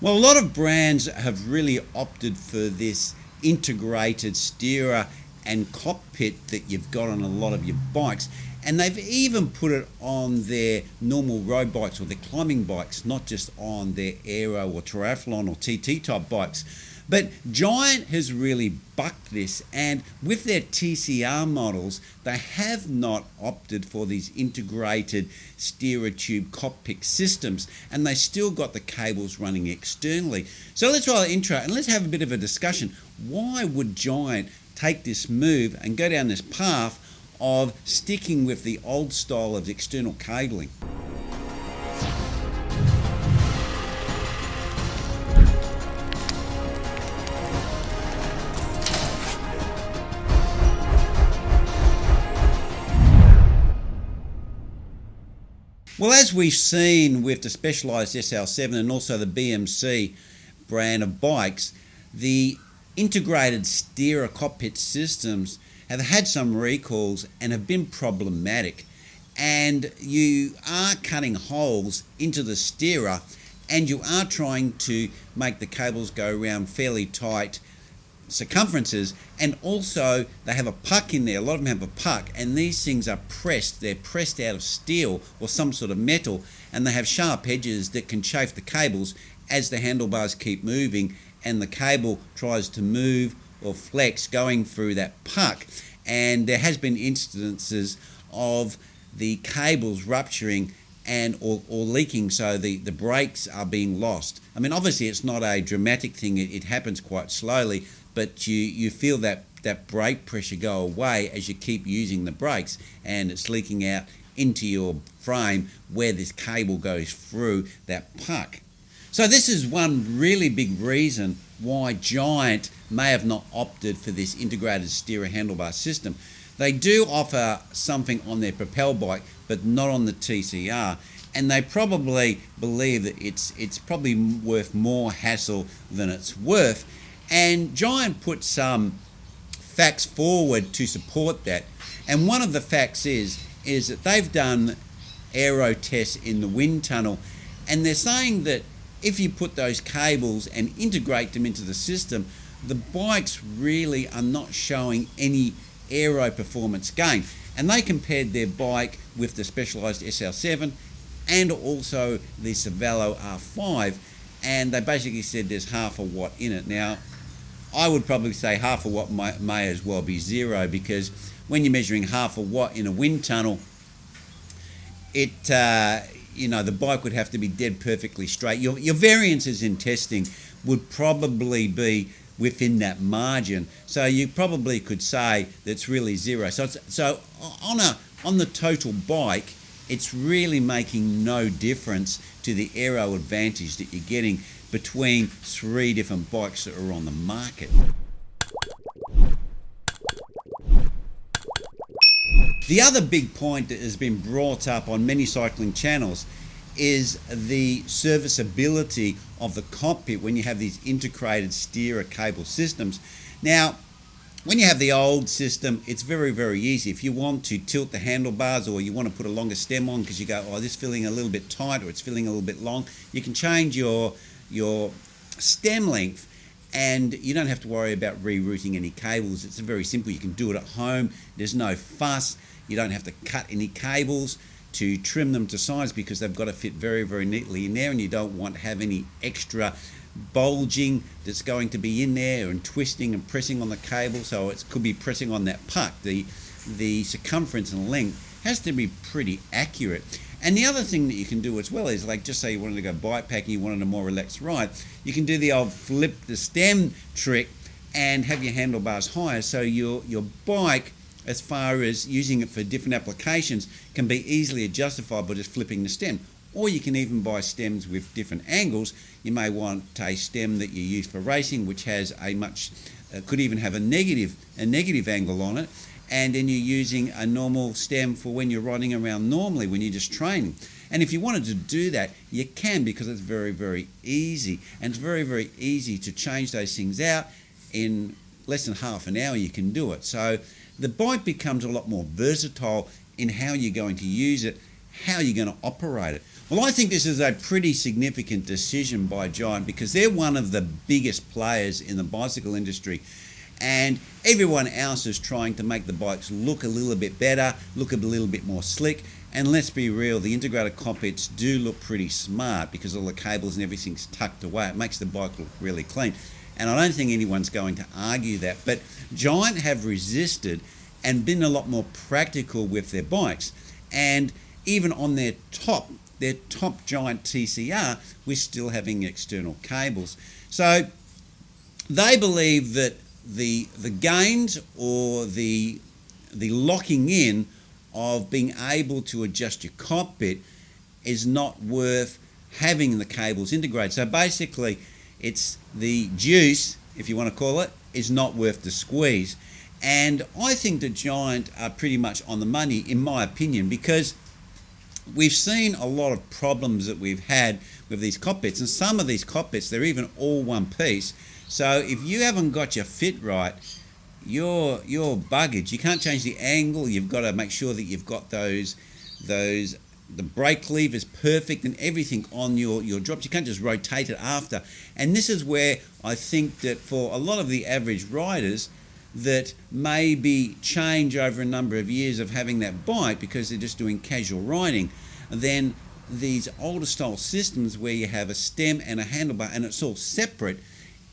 Well, a lot of brands have really opted for this integrated steerer and cockpit that you've got on a lot of your bikes, and they've even put it on their normal road bikes or their climbing bikes, not just on their aero or triathlon or TT type bikes. But Giant has really bucked this, and with their TCR models, they have not opted for these integrated steerer tube cockpit systems, and they still got the cables running externally. So let's roll the intro and let's have a bit of a discussion. Why would Giant take this move and go down this path of sticking with the old style of external cabling? Well, as we've seen with the Specialized SL7 and also the BMC brand of bikes, the integrated steerer cockpit systems have had some recalls and have been problematic. And you are cutting holes into the steerer and you are trying to make the cables go around fairly tight circumferences, and also they have a puck in there. A lot of them have a puck, and these things are pressed. They're pressed out of steel or some sort of metal, and they have sharp edges that can chafe the cables as the handlebars keep moving and the cable tries to move or flex going through that puck. And there has been instances of the cables rupturing and or leaking, so the brakes are being lost. I mean, obviously it's not a dramatic thing, it happens quite slowly, but you feel that brake pressure go away as you keep using the brakes, and it's leaking out into your frame where this cable goes through that puck. So this is one really big reason why Giant may have not opted for this integrated steerer handlebar system. They do offer something on their Propel bike, but not on the TCR, and they probably believe that it's probably worth more hassle than it's worth. And Giant put some facts forward to support that, and one of the facts is that they've done aero tests in the wind tunnel, and they're saying that if you put those cables and integrate them into the system, the bikes really are not showing any aero performance gain. And they compared their bike with the Specialized SL7 and also the Cervelo R5, and they basically said there's half a watt in it. Now, I would probably say half a watt may as well be zero, because when you're measuring half a watt in a wind tunnel, the bike would have to be dead perfectly straight. Your variances in testing would probably be within that margin, so you probably could say that's really zero. So on the total bike, it's really making no difference to the aero advantage that you're getting between three different bikes that are on the market. The other big point that has been brought up on many cycling channels is the serviceability of the cockpit when you have these integrated steerer cable systems. Now, when you have the old system, it's very, very easy. If you want to tilt the handlebars, or you want to put a longer stem on because you go, oh, this is feeling a little bit tight or it's feeling a little bit long, you can change your stem length, and you don't have to worry about rerouting any cables. It's very simple. You can do it at home. There's no fuss. You don't have to cut any cables to trim them to size, because they've got to fit very, very neatly in there, and you don't want to have any extra bulging that's going to be in there and twisting and pressing on the cable. So it could be pressing on that puck. The circumference and length has to be pretty accurate. And the other thing that you can do as well is, like, just say you wanted to go bikepacking, you wanted a more relaxed ride, you can do the old flip the stem trick and have your handlebars higher, so your bike, as far as using it for different applications, can be easily adjusted by just flipping the stem. Or you can even buy stems with different angles. You may want a stem that you use for racing, which has a much, could even have a negative angle on it, and then you're using a normal stem for when you're riding around normally, when you're just training. And if you wanted to do that, you can, because it's very, very easy. And it's very, very easy to change those things out. In less than half an hour, you can do it. So the bike becomes a lot more versatile in how you're going to use it, how you're going to operate it. Well, I think this is a pretty significant decision by Giant because they're one of the biggest players in the bicycle industry, and everyone else is trying to make the bikes look a little bit better, look a little bit more slick. And let's be real, the integrated cockpits do look pretty smart because all the cables and everything's tucked away. It makes the bike look really clean. And I don't think anyone's going to argue that. But Giant have resisted and been a lot more practical with their bikes. And even on their top Giant TCR, we're still having external cables. So they believe that the gains or the locking in of being able to adjust your cockpit is not worth having the cables integrated. So basically, it's the juice, if you want to call it, is not worth the squeeze. And I think the Giant are pretty much on the money, in my opinion, because we've seen a lot of problems that we've had with these cockpits, and some of these cockpits, they're even all one piece. So if you haven't got your fit right, you're buggered. You can't change the angle. You've got to make sure that you've got the brake lever is perfect and everything on your drops. You can't just rotate it after. And this is where I think that for a lot of the average riders that maybe change over a number of years of having that bike because they're just doing casual riding, then these older style systems where you have a stem and a handlebar and it's all separate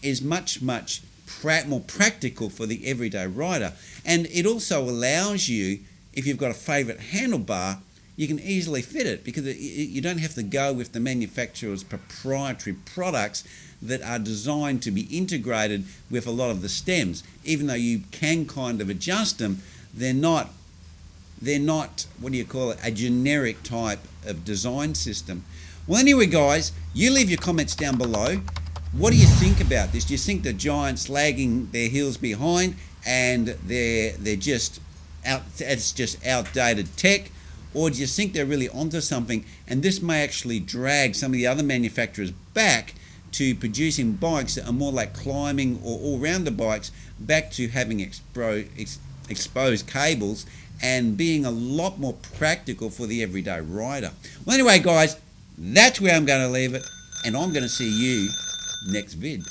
is much more practical for the everyday rider. And it also allows you, if you've got a favourite handlebar, you can easily fit it because you don't have to go with the manufacturer's proprietary products that are designed to be integrated with a lot of the stems. Even though you can kind of adjust them, they're not, what do you call it, a generic type of design system. Well, anyway, guys, you leave your comments down below. What do you think about this? Do you think the Giant's lagging their heels behind and they're just it's just outdated tech? Or do you think they're really onto something and this may actually drag some of the other manufacturers back to producing bikes that are more like climbing or all-rounder bikes, back to having exposed cables and being a lot more practical for the everyday rider? Well, anyway, guys, that's where I'm going to leave it, and I'm going to see you next vid.